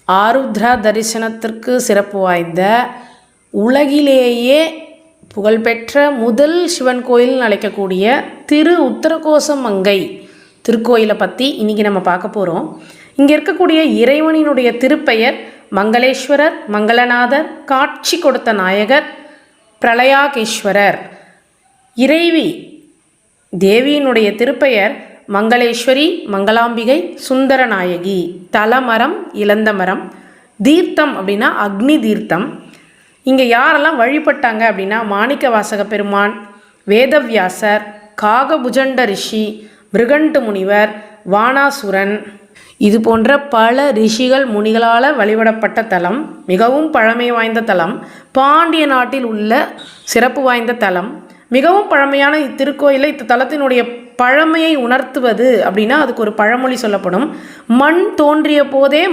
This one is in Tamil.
ஆருத்ரா தரிசனத்திற்கு சிறப்பு வாய்ந்த உலகிலேயே புகழ்பெற்ற முதல் சிவன் கோயில்னு அழைக்கக்கூடிய திரு உத்தரகோசமங்கை திருக்கோயிலை பற்றி இன்றைக்கி நம்ம பார்க்க போகிறோம். இங்கே இருக்கக்கூடிய இறைவனினுடைய திருப்பெயர் மங்களேஸ்வரர், மங்களநாதர், காட்சி கொடுத்த நாயகர், பிரளயாகேஸ்வரர். இறைவி தேவியினுடைய திருப்பெயர் மங்களேஸ்வரி, மங்களாம்பிகை, சுந்தரநாயகி. தலமரம் இளந்த மரம். தீர்த்தம் அப்படின்னா அக்னி தீர்த்தம். இங்கே யாரெல்லாம் வழிபட்டாங்க அப்படின்னா மாணிக்க வாசக பெருமான், வேதவியாசர், காகபுஜண்ட ரிஷி, மிருகண்டு முனிவர், வானாசுரன், இது போன்ற பல ரிஷிகள் முனிகளால் வழிபடப்பட்ட தலம். மிகவும் பழமை வாய்ந்த தலம். பாண்டிய நாட்டில் உள்ள சிறப்பு வாய்ந்த தலம். மிகவும் பழமையான இத்திருக்கோயிலை இத்தலத்தினுடைய பழமையை உணர்த்துவது அப்படின்னா அதுக்கு ஒரு பழமொழி சொல்லப்படும். மண் தோன்றிய போதே